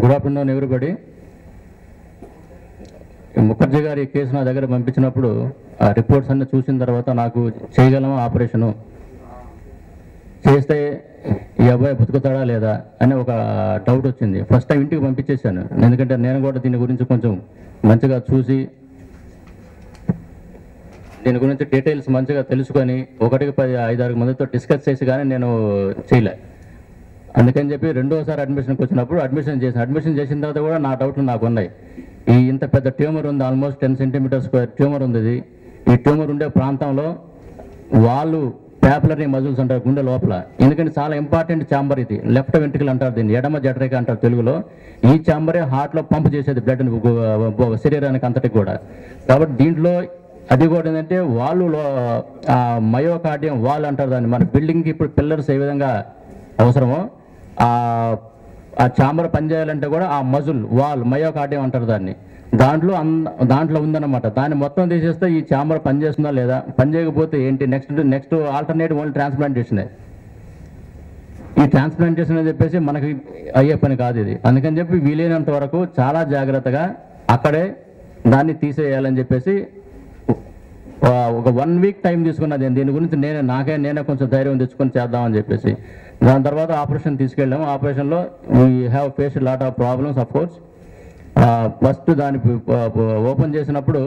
Good afternoon everybody. Mukherjee గారి case నా దగ్గర పంపించినప్పుడు ఆ రిపోర్ట్స్ అన్నీ చూసిన తర్వాత నాకు చేయగలమా ఆపరేషను చేస్తే ఈ అబ్బాయి బతుకుతాడా లేదా అని ఒక డౌట్ వచ్చింది. ఫస్ట్ టైం ఇంటికి పంపించేశాను, ఎందుకంటే నేను కూడా దీని గురించి కొంచెం మంచిగా చూసి దీని గురించి డీటెయిల్స్ మంచిగా తెలుసుకొని 1-5-6 మందితో డిస్కస్ చేసి కానీ నేను చేయలే. అందుకని చెప్పి రెండోసారి అడ్మిషన్కి వచ్చినప్పుడు అడ్మిషన్ చేసిన తర్వాత కూడా నా డౌట్లు నాకు ఉన్నాయి. ఈ ఇంత పెద్ద ట్యూమర్ ఉంది, ఆల్మోస్ట్ 10 సెంటీమీటర్ స్క్వేర్ ట్యూమర్ ఉంది. ఇది ఈ ట్యూమర్ ఉండే ప్రాంతంలో వాళ్ళు ప్యాపులరీ మజిల్స్ అంటారు గుండె లోపల, ఎందుకంటే చాలా ఇంపార్టెంట్ ఛాంబర్ ఇది. లెఫ్ట్ వెంట్రికల్ అంటారు దీన్ని, ఎడమ జఠరిక అంటారు తెలుగులో. ఈ ఛాంబరే హార్ట్లో పంప్ చేసేది బ్లడ్ని శరీరానికి అంతటికి కూడా. కాబట్టి దీంట్లో అది కూడా ఏంటంటే వాళ్ళు మయోకార్డియం వాల్ అంటారు దాన్ని. మన బిల్డింగ్కి ఇప్పుడు పిల్లర్స్ ఏ విధంగా అవసరమో ఆ ఛాంబర్ పనిచేయాలంటే కూడా ఆ మజుల్ వాల్ మయోకార్డియం అంటారు దాన్ని. దాంట్లో ఉందన్నమాట. దాన్ని మొత్తం తీసేస్తే ఈ ఛాంబర్ పనిచేస్తుందా లేదా, పనిచేయకపోతే ఏంటి, నెక్స్ట్ ఆల్టర్నేటివ్ ఓన్లీ ట్రాన్స్ప్లాంటేషనే. ఈ ట్రాన్స్ప్లాంటేషన్ అని చెప్పేసి మనకి అయ్యే పని కాదు ఇది. అందుకని చెప్పి వీలైనంత వరకు చాలా జాగ్రత్తగా అక్కడే దాన్ని తీసేయాలని చెప్పేసి ఒక 1 వీక్ టైం తీసుకున్నది. దీని గురించి నేనే కొంచెం ధైర్యం తెచ్చుకొని చేద్దామని చెప్పేసి దాని తర్వాత ఆపరేషన్ తీసుకెళ్ళాము. ఆపరేషన్లో we have faced lot of problems of course. First దాన్ని ఓపెన్ చేసినప్పుడు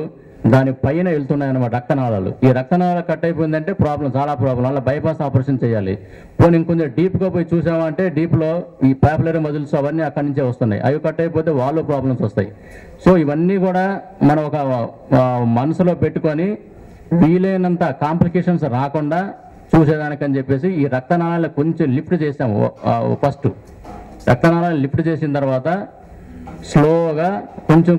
దాని పైన వెళ్తున్నాయి అన్నమాట రక్తనాళాలు. ఈ రక్తనాళాలు కట్ అయిపోయిందంటే చాలా ప్రాబ్లం. అలా బైపాస్ ఆపరేషన్ చేయాలి. పోనీ ఇంకొంచెం డీప్గా పోయి చూసామంటే డీప్లో ఈ ప్యాపులరీ మజిల్స్ అవన్నీ అక్కడి నుంచే వస్తున్నాయి. అవి కట్ అయిపోతే వాళ్ళు ప్రాబ్లమ్స్ వస్తాయి. సో ఇవన్నీ కూడా మనం ఒక మనసులో పెట్టుకొని వీలైనంత కాంప్లికేషన్స్ రాకుండా చూసేదానికని చెప్పేసి ఈ రక్తనాళాలు కొంచెం లిఫ్ట్ చేసాము. ఫస్ట్ రక్తనాళాలు లిఫ్ట్ చేసిన తర్వాత స్లోగా కొంచెం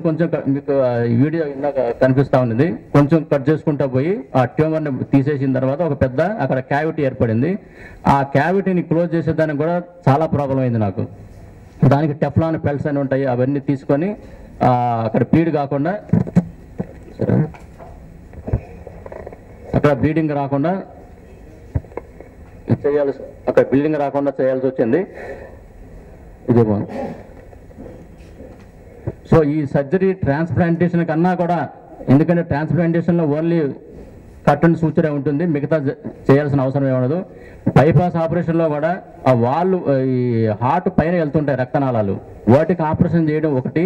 మీకు వీడియో ఇందాక కనిపిస్తూ ఉన్నది, కొంచెం కట్ చేసుకుంటూ పోయి ఆ ట్యూమర్ని తీసేసిన తర్వాత ఒక పెద్ద అక్కడ క్యావిటీ ఏర్పడింది. ఆ క్యావిటీని క్లోజ్ చేసేదానికి కూడా చాలా ప్రాబ్లం అయింది నాకు. దానికి టెఫ్లాన్ పెల్స్ అని ఉంటాయి, అవన్నీ తీసుకొని అక్కడ బ్లీడ్ కాకుండా బ్లీడింగ్ రాకుండా చేయాల్సి వచ్చింది. ఇదే బాగుంది. సో ఈ సర్జరీ ట్రాన్స్ప్లాంటేషన్ కన్నా కూడా, ఎందుకంటే ట్రాన్స్ప్లాంటేషన్లో ఓన్లీ కట్ అండ్ సూచరే ఉంటుంది, మిగతా చేయాల్సిన అవసరం ఏమనదు. బైపాస్ ఆపరేషన్లో కూడా ఆ వాళ్ళు ఈ హార్ట్ పైన వెళ్తుంటాయి రక్తనాళాలు, వాటికి ఆపరేషన్ చేయడం ఒకటి.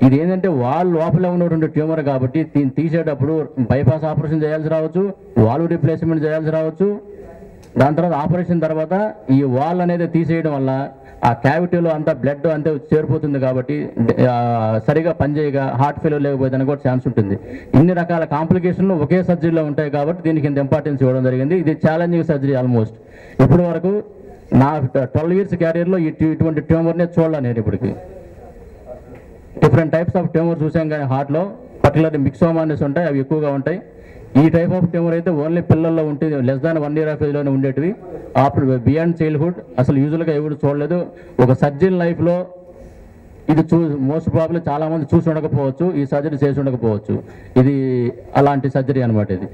ఇది ఏంటంటే వాళ్ళ లోపల ఉన్నటువంటి ట్యూమర్ కాబట్టి తీసేటప్పుడు బైపాస్ ఆపరేషన్ చేయాల్సి రావచ్చు, వాల్వ్ రీప్లేస్మెంట్ చేయాల్సి రావచ్చు. దాని తర్వాత ఆపరేషన్ తర్వాత ఈ వాల్ అనేది తీసేయడం వల్ల ఆ క్యావిటీలో అంతా బ్లడ్ అంతే చేరిపోతుంది కాబట్టి సరిగా పనిచేయగా హార్ట్ ఫెయిల్యూర్ లేకపోతే కూడా ఛాన్స్ ఉంటుంది. ఇన్ని రకాల కాంప్లికేషన్లు ఒకే సర్జరీలో ఉంటాయి కాబట్టి దీనికి ఇంత ఇంపార్టెన్స్ ఇవ్వడం జరిగింది. ఇది ఛాలెంజింగ్ సర్జరీ ఆల్మోస్ట్. ఇప్పటి వరకు నా 12 ఇయర్స్ క్యారియర్లో ఇటువంటి ట్యూమర్నే చూడాలి నేను. ఇప్పటికి డిఫరెంట్ టైప్స్ ఆఫ్ ట్యూమర్ చూసాం, కానీ హార్ట్లో పర్టికులర్ మిక్సోమా అనేసి ఉంటాయి, అవి ఎక్కువగా ఉంటాయి. ఈ టైప్ ఆఫ్ ట్యూమర్ అయితే ఓన్లీ పిల్లల్లో ఉంటుంది, లెస్ దాన్ 1 year ఆఫ్ ఏజ్లోనే ఉండేటివి. అప్పుడు బియాండ్ చైల్డ్హుడ్ అసలు యూజువల్గా ఎవరు చూడలేదు. ఒక సర్జన్ లైఫ్లో ఇది మోస్ట్ ప్రాబ్లీ చాలామంది చూసి ఉండకపోవచ్చు, ఈ సర్జరీ చేసి ఉండకపోవచ్చు. ఇది అలాంటి సర్జరీ అనమాట ఇది.